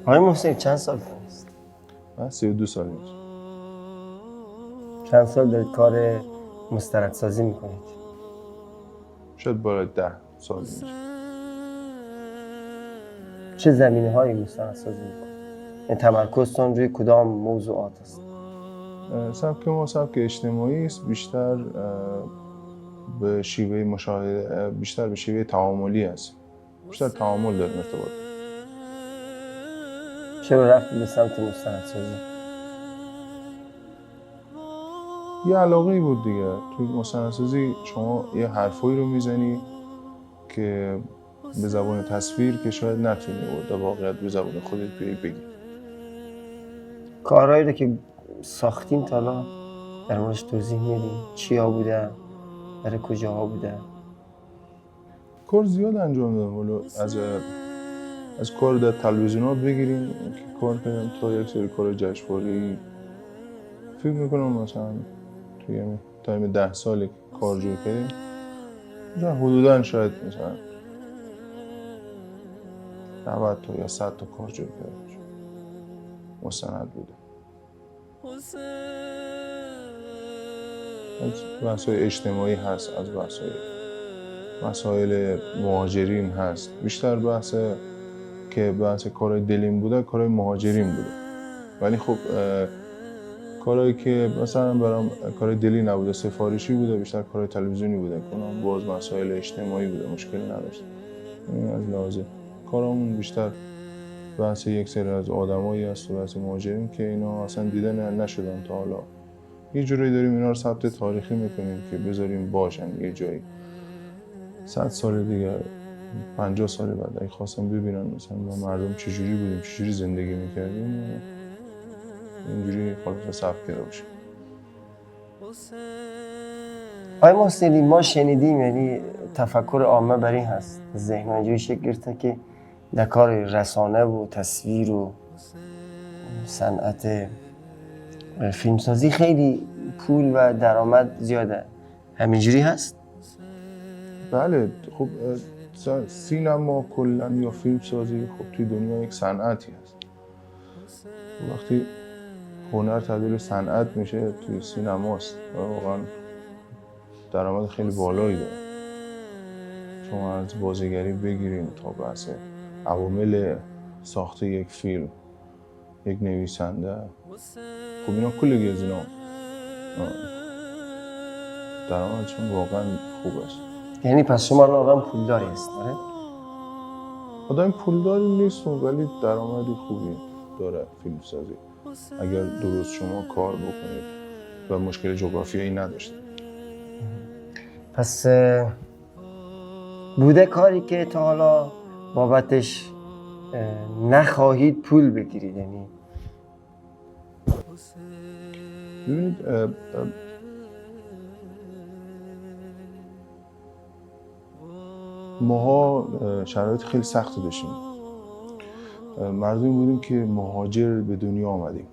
آقای محسن چند سال است؟ من 32 سال میشه. چند سال دارید کار مستندسازی میکنید؟ شاید بالای 10 سال میشه. چه زمینه‌هایی مستندسازی میکنید؟ این تمرکزتون روی کدام موضوعات است؟ سبک ما سبک اجتماعی است، بیشتر به شیوه مشاهده، بیشتر به شیوه تعاملی است. بیشتر تعامل داریم ارتباط. چرا رفتید به سمت مستندسازی؟ یه علاقه‌ای بود دیگه. توی مستندسازی شما یه حرفایی رو میزنی که به زبان تصویر که شاید نتونی در واقعیت به زبان خودت بیایی بگی. کارهایی رو که ساختین تا حالا در موردش توضیح میدین؟ چیا بوده؟ برای کجاها بوده؟ کار زیاد انجام دادم. ولو از کار در تلویزیونات بگیریم که کار کردم تا یک سری کار جشنواره‌ای. فکر میکنم مثلا توی تایم 10 سالی که کار جور کردیم مثلا حدوداً شاید مثلا 90 تا یا 100 تا کار جور کردیم مستند بوده. از بحث‌های اجتماعی هست، از بحث‌های مسائل مهاجرین هست. بیشتر بحث کارهای دلیم بوده، کارهای مهاجرین بوده. ولی خب کارهایی که مثلا برام کار دلی نبوده، سفارشی بوده، بیشتر کارهای تلویزیونی بوده کنم، باز مسائل اجتماعی بوده، مشکلی نداشت. از لحاظ کارامون بیشتر بحث یک سری از آدمایی هست و بحث مهاجرین که اینا اصلا دیدن نشدن تا حالا. یه جوری داریم اینا رو ثبت تاریخی میکنیم که بذاریم باشن یه جایی 100 سال دیگه، 50 سال بعد اگه خواستم ببینن مثلا ما مردم چجوری بودیم، چجوری زندگی میکردیم، اینجوری خلاصه ثبت کرده باشه. آقای محسنی ما شنیدیم، یعنی تفکر عامه بر این هست، ذهن اینجوری شکل گرفته که در کار رسانه و تصویر و صنعت فیلمسازی خیلی پول و درآمد زیاده. همینجوری هست؟ بله خب سینما کلا یا فیلم سازی خب توی دنیا یک صنعتی هست. وقتی هنر تبدیل به صنعت میشه توی سینماست و واقعا درآمد خیلی بالایی داره. شما از بازیگری بگیریم تا بحث عوامل ساخت یک فیلم، یک نویسنده، خب اینا کلی از اینا درآمدشون واقعا خوب است. یعنی پس شما الان آدم پولداری هست، آره؟ آدم پولداری نیست ولی درآمدی خوبی داره فیلم سازی اگر درست شما کار بکنید و مشکل جغرافیایی نداشته. پس بوده کاری که تا حالا بابتش نخواهید پول بگیرید؟ یعنی ببینید ماها شرایط خیلی سختی داشتیم. مردمی بودیم که مهاجر به دنیا آمدیم.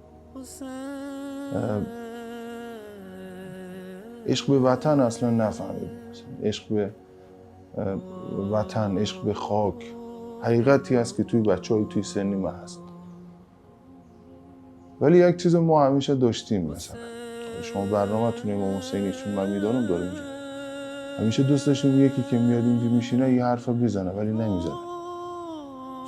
عشق به وطن اصلا نفهمیدیم. عشق به وطن، عشق به خاک حقیقتی هست که توی بچه‌های توی سن ما هست. ولی یک چیز ما همیشه داشتیم، مثلا شما برنامه‌تون امام حسینی چون من میدانم داره اینجا، همیشه دوست داشتیم یکی که میاد اینجا میشینه یه حرف بزنه ولی نمیزنه.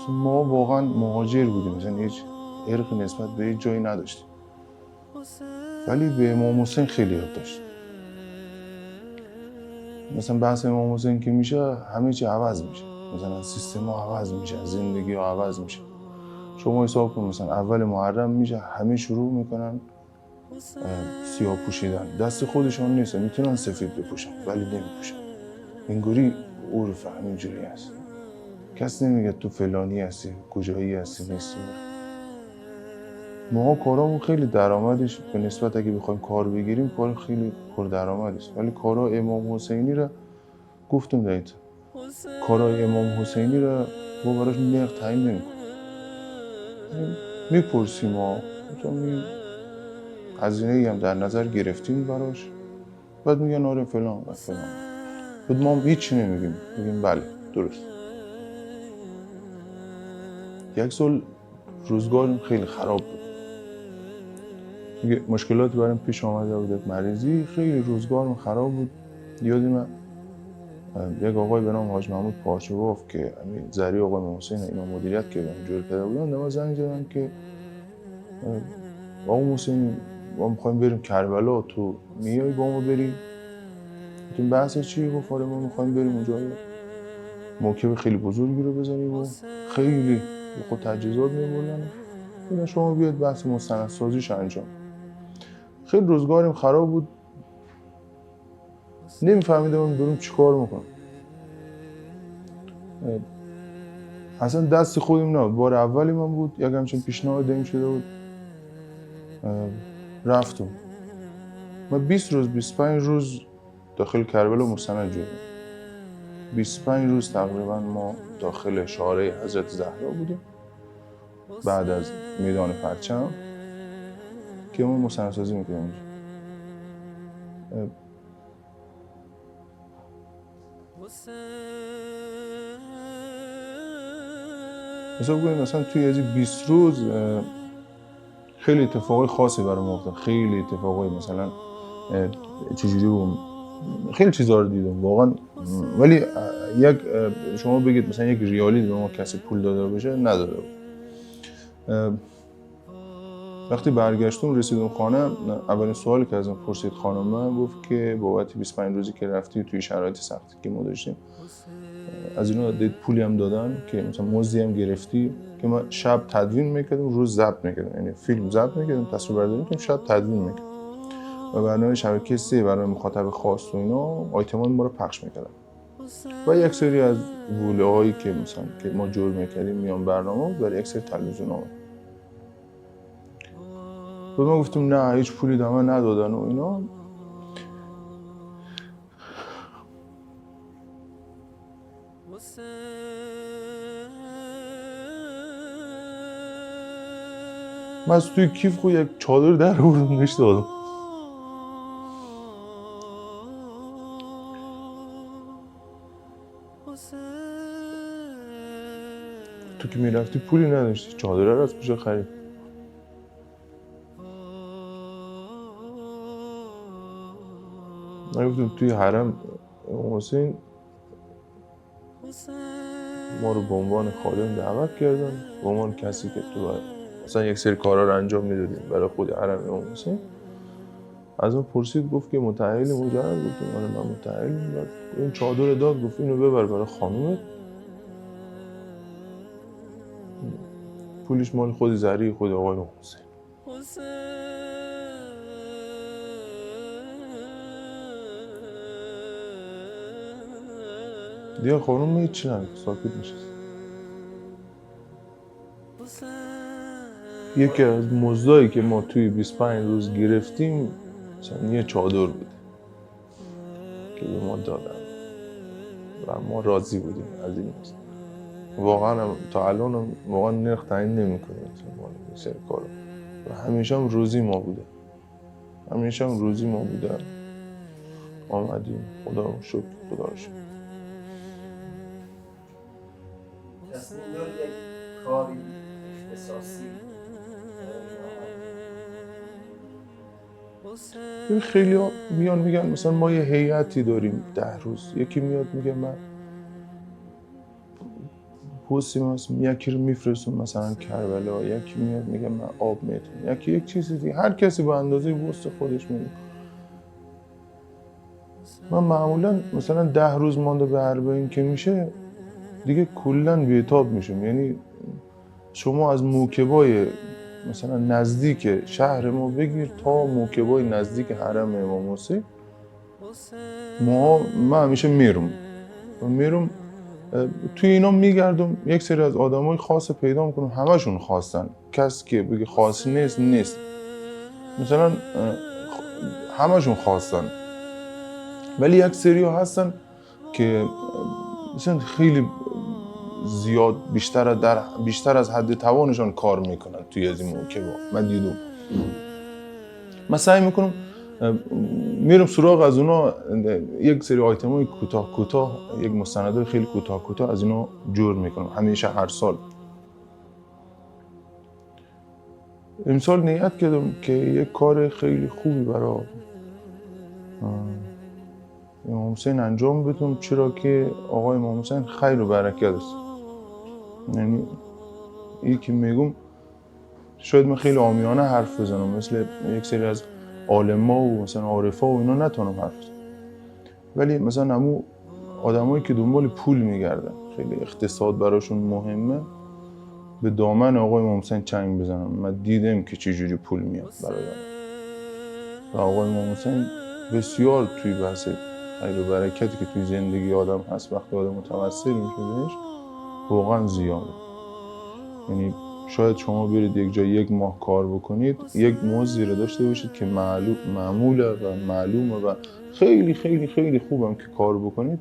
ما واقعا مهاجر بودیم، مثلا هیچ ارق نسبت به هیچ جایی نداشتیم، ولی به امام حسین خیلی یاد داشتیم. مثلا بحث امام حسین که میشه همه چی عوض میشه، مثلا سیستم ها عوض میشه، زندگی ها عوض میشه. شما حساب کن مثلا اول محرم میشه همه شروع میکنن سیاه پوشیدن، دست خودشون نیست، میتونن سفید بپوشن ولی نمیپوشن. انگاری عرف همینجوری هست، کس نمیگه تو فلانی هستی، کجایی هستی، نیستی. ما کارامون خیلی درآمدش به نسبت اگه بخوایم کار بگیریم کار خیلی پردرآمد است، ولی کارا امام حسینی را گفتم دارید، کارای امام حسینی را ما براش نرخ تعیین نمی‌کنیم. میپرسیم ما مثلا هزینه‌ای هم در نظر گرفتیم براش، بعد میگن آره فلان و فلان، بعد ما هیچ نمیگیم، میگیم بله درست. یک سال روزگارم خیلی خراب بود. دیگه مشکلات برام پیش آمده بود، مریضی، خیلی روزگارم خراب بود. یادم یک آقای به نام حاج محمود پارچگوف که همین زری آقای حسین اینا مدیریت کردن جور کرده بودن، به ما زنگ زدن که آقا حسین ما می‌خوایم بریم کربلا، تو میای با ما بریم؟ گفتیم بحث چی؟ گفت آره ما می‌خوایم بریم اونجا موکب خیلی بزرگی رو بزنیم و خیلی خود تجهیزات می‌بردن. اینا شما بیاد بحث مستندسازیش انجام. خیلی روزگارم خراب بود، نمی‌فهمیدم بریم چیکار می‌کنم. اصلا دست خودم نبود، بار اولی من بود، یک همچین پیشنهاد دادیم شده بود، رفتم. من 20 روز 25 روز داخل کربلا مستند جوییم. 25 روز تقریبا ما داخل شارع حضرت زهرا بودیم بعد از میدان پرچم که ما مستندسازی میکنیم اونجا. حساب کنید مثلا توی از 20 روز خیلی اتفاقای خاصی برام افتاد، خیلی اتفاقای مثلا چجوری بود، خیلی چیزا رو دیدم واقعا. ولی یک شما بگید مثلا یک ریالی به ما کسی پول داده باشه نداده بود. وقتی برگشتم رسیدم خانه، اولین سوالی که ازم پرسید خانم گفت که بابت 25 روزی که رفتی توی شرایط سختی که ما داشتیم از اینا دید پولی هم دادن که مثلا مزدی هم گرفتی که ما شب تدوین میکردیم روز ضبط میکردیم، یعنی فیلم ضبط میکردیم تصویربرداری میکردیم شب تدوین میکردیم و برنامه شبکه 3 برای مخاطب خاص و اینا آیتمان ما رو پخش میکردن و یک سری از ووله هایی که مثلا که ما جور میکردیم میان برنامه برای یک سری تلویزیون ها. بعد ما گفتم نه هیچ پولی دامن ندادن و اینا. من از توی کیف خود یک چادر در آوردم نشت دادم. تو که میرفتی پولی نداشتی، چادر رو از کجا خرید؟ من گفتم توی حرم حسین ما رو به عنوان خادم دعوت کردن، به عنوان کسی که تو مثلا یک سری کارا رو انجام میدادیم برای خود حرم امام حسین. از اون پرسید گفت که متأهل مجرد؟ گفتم آره من متأهلم. این چادر داد گفت اینو ببر برای خانومت، پولش مال خود زری خود آقای حسین. دیگه خانوم هیچی نگفت، ساکت نشست. یکی از مزدایی که ما توی 25 روز گرفتیم مثلا یه چادر بوده که به ما دادن و ما راضی بودیم از این مزد. واقعا تا الان واقعا نرخ تعیین نمی‌کنیم مثلا این سری کارا و همیشه هم روزی ما بوده، همیشه هم روزی ما بوده. آمدیم خدا رو شکر، خدا رو شکر. تصمیم داری یک کاری اختصاصی خیلی ها میان میگن مثلا ما یه هیئتی داریم 10 روز، یکی میاد میگه من پستیم هست یکی رو میفرستم مثلا کربلا، یکی میاد میگه من آب میتونم، یکی یک چیزی دیگه، هر کسی به اندازه پست خودش میگه. من معمولا مثلا 10 روز مانده به اربعین که میشه دیگه کلا بی‌تاب میشم. یعنی شما از موکبای مثلا نزدیک شهر ما بگیر تا موکبای نزدیک حرم امام حسین من همیشه میرم توی اینا میگردم، یک سری از آدمای خاص پیدا میکنم، همشون خواستن، کسی که بگه خاص نیست مثلا همشون خواستن. ولی یک سری ها هستن که مثلا خیلی زیاد بیشتر از حد توانشان کار میکنن توی از این موکبا. من دیدم، من سعی میکنم میرم سراغ از اونا یک سری آیتمای کوتاه یک مستندای خیلی کوتاه از اینا جور میکنم همیشه هر سال. امسال نیت کردم که یک کار خیلی خوبی برای امام حسین انجام بدم، چرا که آقای امام حسین خیر و برکت است. یعنی این که میگم شاید من خیلی عامیانه حرف بزنم، مثل یک سری از عالما و مثلا عارفا و اینا نتونم حرف بزنم، ولی مثلا همون آدمایی که دنبال پول میگردن، خیلی اقتصاد براشون مهمه، به دامن آقای امام حسین چنگ بزنم. من دیدم که چجوری پول میاد برای آدم و آقای امام حسین بسیار توی بحث خیر و برکتی که توی زندگی آدم هست وقتی آدم متوسل میشه بهش واقعا زیاده. یعنی شاید شما برید یک جای یک ماه کار بکنید، یک مزدی رو داشته باشید که معموله و معلومه و خیلی خیلی خیلی خوبم که کار بکنید،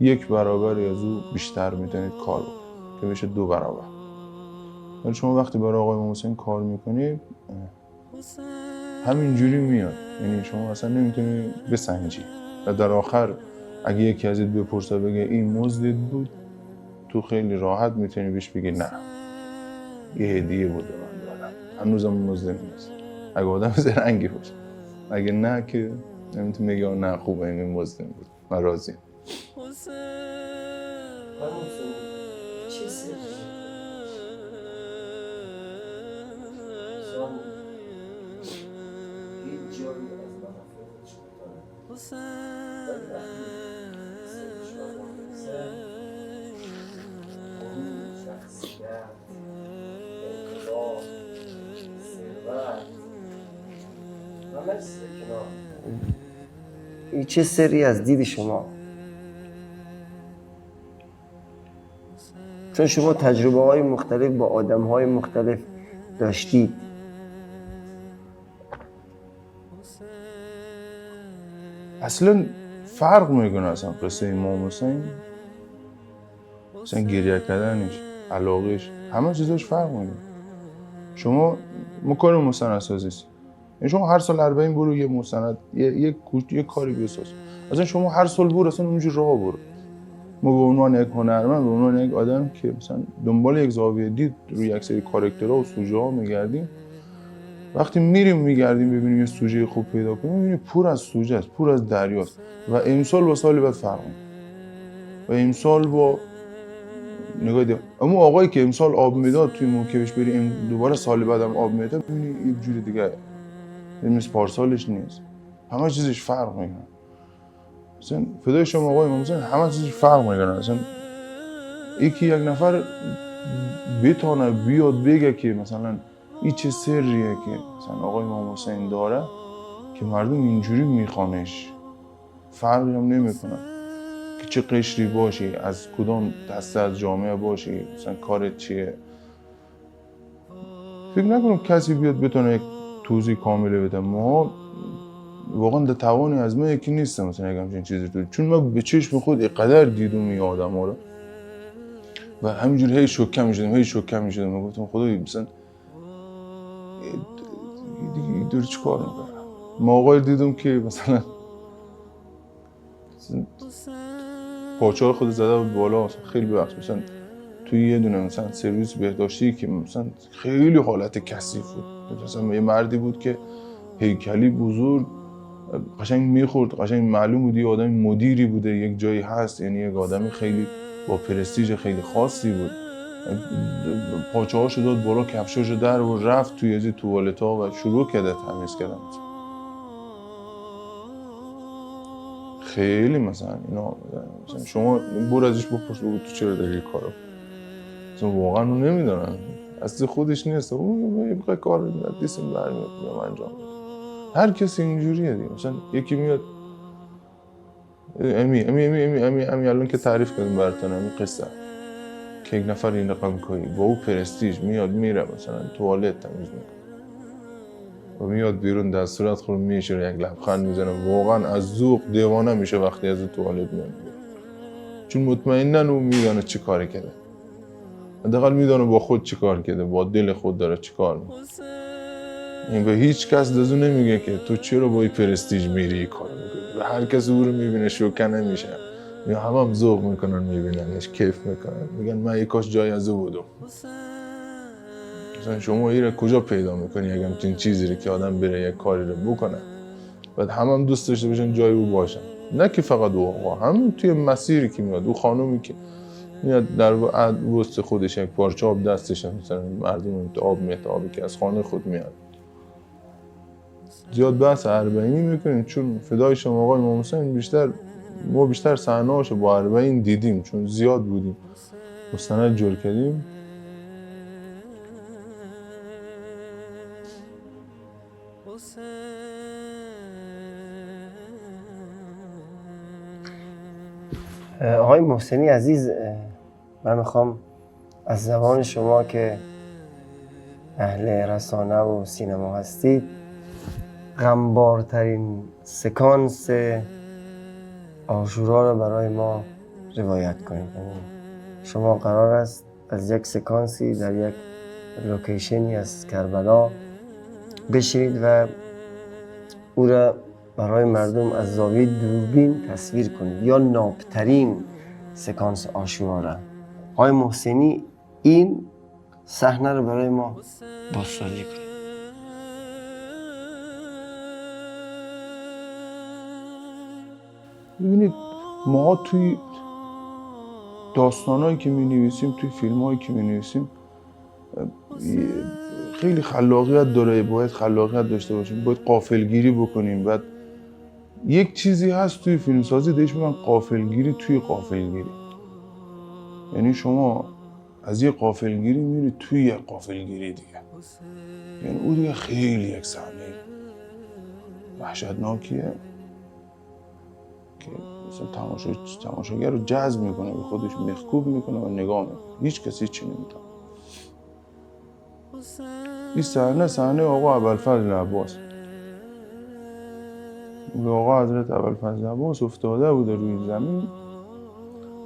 یک برابر از او بیشتر میتونید کار بکنید که بشه 2 برابر. ولی شما وقتی برای آقای امام حسین کار میکنید همینجوری میاد، یعنی شما اصلا نمیتونی بسنجی و در آخر اگه یکی ازت بپرسه بگه این مزدت بود، تو خیلی راحت میتونی بهش بگی نه، یه هدیه بوده من دادم، هنوزم مزد نیست. اگه آدم زرنگی باشه، اگه نه که نمیتونی بگی نه خوبه این مزد بود، من راضیم. چه سری؟ هیچ جایی از منافعش نداره. ولی وقتی سرش آدم برسه، غرور، شخصیت، انقلاب، ثروت، همه چیز کنار. این چه سری از دید شما؟ چون شما تجربه های مختلف با آدم های مختلف داشتید. اصلا فرق میکنه اصلا قصه امام حسین، مثلا گریه کردنش، علاقش، همه چیزاش فرق میکنه. شما کار مستندسازی است، یعنی شما هر سال 40 برو یه مستند یه کاری بساز. اصلا شما هر سال برو اصلا اونجا راه برو. ما به عنوان یک هنرمند، به عنوان یک آدم که مثلا دنبال یک زاویه دید روی یک سری کاراکترها و سوژه ها میگردیم، وقتی میریم میگردیم ببینیم یه سوژه خوب پیدا کنیم، میبینیم پر از سوژه است، پر از دریاست و امسال با سال بعد فرق میکنه. و امسال با نگاه دیم اما آقایی که امسال آب میداد توی موکبش بریم دوباره سال بعدم آب میده، میبینی یک جور دیگه، مثل پارسالش نیست، همه چیزش فرق میکنه. مثلا فدای شما آقای امام حسین همه چیزش فرق میکنه. مثلا یک نفر بتونه بیاد بگه که مثلا این چه سریه که مثلا آقای امام حسین داره که مردم اینجوری میخوانش، فرقی هم نمیکنه که چه قشری باشی، از کدام دسته از جامعه باشی، مثلا کارت چیه. فکر نکنم کسی بیاد بتونه یک توضیح کامل بده. ما واقعا در توانی از ما یکی نیستم مثلا یک همچین چیزی تو، چون ما به چشم خود اینقدر دیدم این آدما رو و همینجوری هی شوکه میشدم میگفتم خدای مثلا دیگه دور چیکار میکنه. موقعی دیدم که مثلا پاچه رو خود زده بود بالا، خیلی بخش مثلا توی یه دونه مثلا سرویس بهداشتی که مثلا خیلی حالت کثیف بود، مثلا یه مردی بود که هیکلی بزرگ قشنگ میخورد، قشنگ معلوم بود یه آدم مدیری بوده، یک جایی هست، یعنی یک آدمی خیلی با پرستیژ خیلی خاصی بود. پاچه هاشو داد بالا، کفشاشو در و رفت توی از توالت ها و شروع کرده تمیز کردن. خیلی مثلا اینا مثلا شما برو ازش بپرس بگو تو چرا داری این کارو، مثلا واقعا اون نمیدونن، اصلا خودش نیست، اون میگه کار دیسم برمیاد میام انجام میدم. هر کسی اینجوریه دیگه. مثلا یکی میاد امی الان که تعریف کردم براتون این قصه که یک نفر این رقم کوی با او پرستیژ میاد میره مثلا توالت تمیز میکنه و میاد بیرون در صورت خود میشه یک لبخند میزنه، واقعا از ذوق دیوانه میشه وقتی از توالت میاد، چون مطمئنن اون میدونه چی کاری کرده، حداقل میدونه با خود چی کار کرده، با دل خود داره چی کار میکنه. این به هیچ کس دزو نمیگه که تو چرا با این پرستیژ میری کار میکنی، و هر کس او رو میبینه شوکه نمیشه، یا هم ذوق میکنن میبیننش کیف میکنن، میگن من یک کاش جای از او بودم. مثلا شما این رو کجا پیدا میکنی اگه همچین چیزی رو که آدم بره یک کاری رو بکنه بعد هم دوست داشته باشن جای او باشن، نه که فقط او آقا، هم توی مسیری که میاد، او خانومی که میاد در وسط خودش یک پارچه آب دستش، مثلا مردم آب میاد، آبی که از خانه خود میاد. زیاد بحث اربعینی میکنیم چون فدای شما آقای امام حسین ما بیشتر صحنه‌هاشو با اربعین دیدیم چون زیاد بودیم، مستند جور کردیم. آقای محسنی عزیز، من میخوام از زبان شما که اهل رسانه و سینما هستید غمبارترین سکانس عاشورا رو برای ما روایت کنید. یعنی شما قرار است از یک سکانسی در یک لوکیشنی از کربلا بشینید و او را برای مردم از زاویه دوربین تصویر کنید، یا نابترین سکانس عاشورا را. آقای محسنی این صحنه رو برای ما بازسازی کنید. ببینید ما توی داستانایی که می‌نویسیم، توی فیلمایی که می‌نویسیم خیلی خلاقیت داره، باید خلاقیت داشته باشیم، باید غافلگیری بکنیم. بعد یک چیزی هست توی فیلمسازی بهش میگن غافلگیری توی غافلگیری، یعنی شما از یه غافلگیری میری توی یه غافلگیری دیگه، یعنی اون دیگه خیلی یک صحنه وحشتناکیه که مثلا تماشاگر رو جذب میکنه، به خودش مخکوب میکنه و نگاه میکنه، هیچ کسی چی نمیتونه. این صحنه آقا ابوالفضل عباس، آقا حضرت ابوالفضل عباس افتاده بوده روی زمین،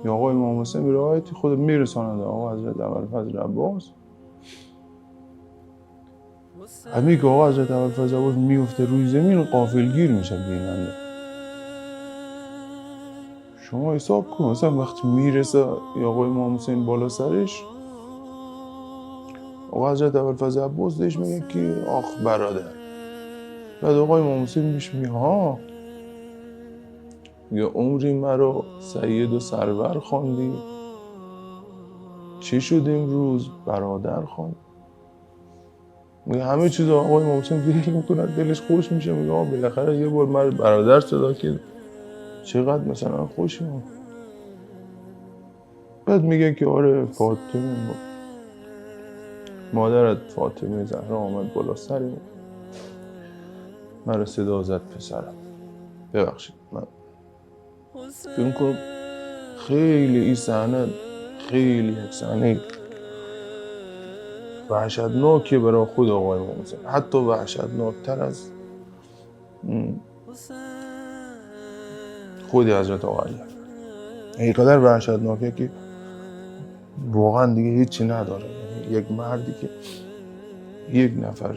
یا آقا امام حسین به روایتی خود میرساند آقا حضرت ابوالفضل عباس، همین که آقا حضرت ابوالفضل عباس میفته روی زمین غافلگیر میشه بیننده. شما حساب کن مثلا وقتی میرسه یا آقا امام حسین بالا سرش، آقا حضرت ابوالفضل عباس دیش میگه که آخ برادر، بعد آقا امام حسین میشه میگه ها، یا عمری مرا سید و سرور خواندی، چی شد امروز برادر خواند. میگه همه چیز آقا امام حسین ول میکنه، دلش خوش میشه، میگه آقا بالاخره یه بار من برادر صدا کرد، چقدر مثلا خوشم. بعد میگه که آره فاطمه مادرت فاطمه زهرا آمد بالا سرم، مرا صدا زد پسرم. ببخشید من فکر کنم خیلی این صحنه خیلی یک صحنه وحشتناکه برای خود آقای امام حسین، حتی وحشتناکتر از خود حضرت آقا علی. اینقدر وحشتناکه که واقعا دیگه هیچی نداره، یعنی یک مردی که یک نفر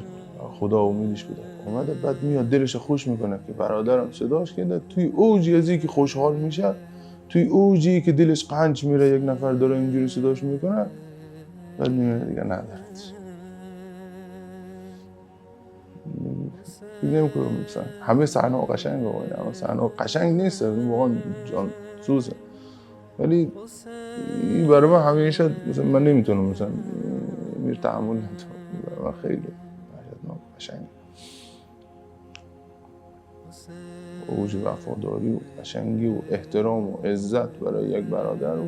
خدا امیدش بوده اومده، بعد میاد دلش خوش میکنه که برادرم صداش کرده، توی اوجی از که خوشحال میشه، توی اوجی که دلش قنچ میره یک نفر داره اینجوری صداش میکنه، بعد میبینه دیگه نداره. فکر نمی‌کنم مثلا همه صحنه قشنگ آقا، اما صحنه قشنگ نیست، واقعا جان سوزه، ولی این برای من همیشه مثلا من نمیتونم مثلا تحمل نمیتونم، برای من خیلی وحشتناک قشنگ، اوج وفاداری و قشنگی و احترام و عزت برای یک برادر. و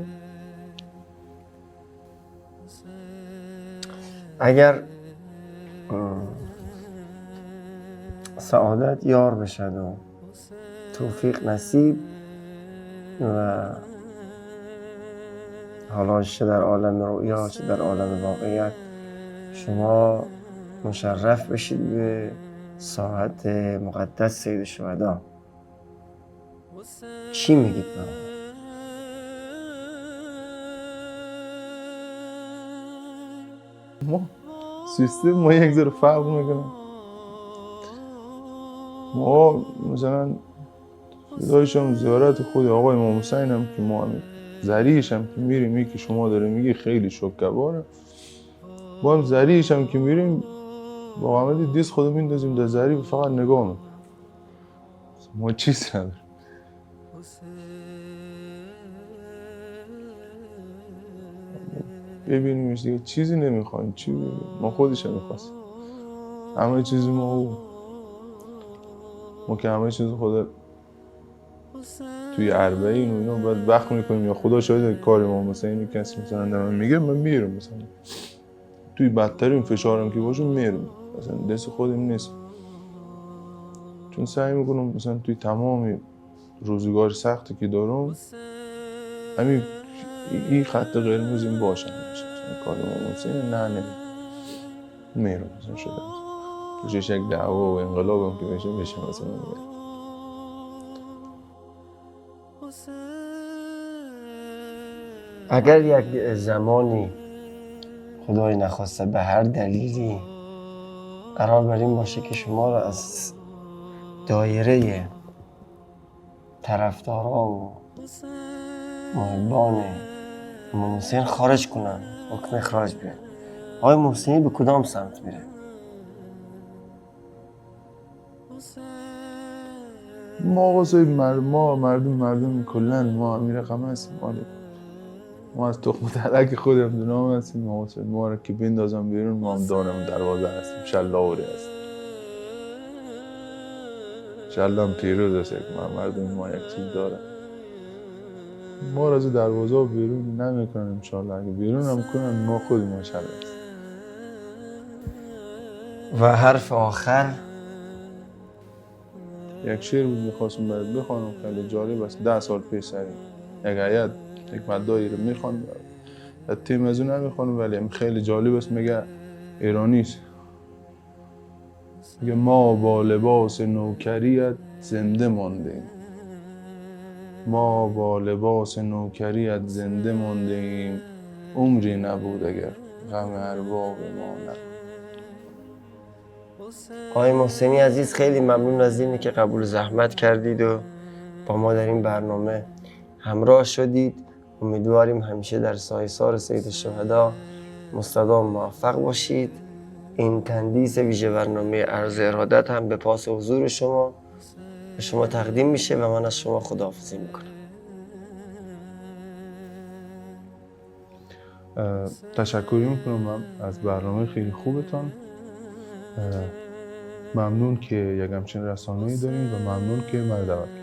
اگر سعادت یار بشد و توفیق نصیب و حالا چه در عالم رؤیا چه در عالم واقعیت شما مشرف بشید به ساعت مقدس سید الشهدا، چی میگید به ما سیستم ما یک ذره فرق میکنه. ما مثلا فدایشم زیارت خود آقای امام حسین هم که ما هم ذریعش هم که میریم که شما داره میگی خیلی شکرباره، با هم زریعش هم که میریم با محمد دیست خودم میندازیم در زریع فقط نگاه میکنم. ما چیز نداریم. ببینیمش دیگه چیزی نمیخوایم. چی ببینیم؟ ما خودش هم میخواستیم. همه چیزی ما که همه چیز خدا توی اربعین و اینا باید وقت میکنیم یا خدا شاید کار ما مثلا اینو کسی مثلا من میگه من میرم مثلا توی بدترین فشارم که باشه میرم مثلا دست خودم نیست چون سعی میکنم مثلا توی تمام روزگار سختی که دارم همین این خط قرمز این باشم مثلا کار ما مثلا میرم مثلا شده پوشش یک دعوا و انقلابم که بشه مثلا میرم. اگر یک زمانی خدای نخواسته به هر دلیلی قرار بر این باشه که شما را از دایره طرفدارا و محبان امام حسین خارج کنن، حکم اخراج بیاد، آقای محسنی به کدام سمت میره؟ ما واسه مردم کلن ما امیر رقم هستیم. ما از تخم تلک خودم دونام هستیم. ما رو که بندازم بیرون ما هم دانم دروازه هستیم. شلاوری هستیم. شلام پیروز است یک مردم ما یک چیز داره. ما رو از دروازه بیرون نمیکنن انشالله. اگه بیرون هم کنن ما خود ما شل هستیم. و حرف آخر یک شعر بود میخواستم برات بخوانم خیلی جالب است. 10 سال پیش سریم یک هیئت یک مدایی رو میخوان تیم از اون نمیخوانم ولی خیلی جالب است. میگه ایرانی است. میگه ما با لباس نوکریت زنده ماندیم. ما با لباس نوکریت زنده ماندیم. عمری نبود اگر غم ارباب ما نبود. آقای محسنی عزیز خیلی ممنون از اینی که قبول زحمت کردید و با ما در این برنامه همراه شدید. امیدواریم همیشه در سایه‌سار سید الشهدا مستدام موفق باشید. این تندیس ویژه برنامه عرض ارادت هم به پاس حضور شما به شما تقدیم میشه و من از شما خداحافظی میکنم. تشکر میکنم من از برنامه خیلی خوبتان. ممنون که یک همچین رسانه‌ای دارین و ممنون که من دعوت کردین.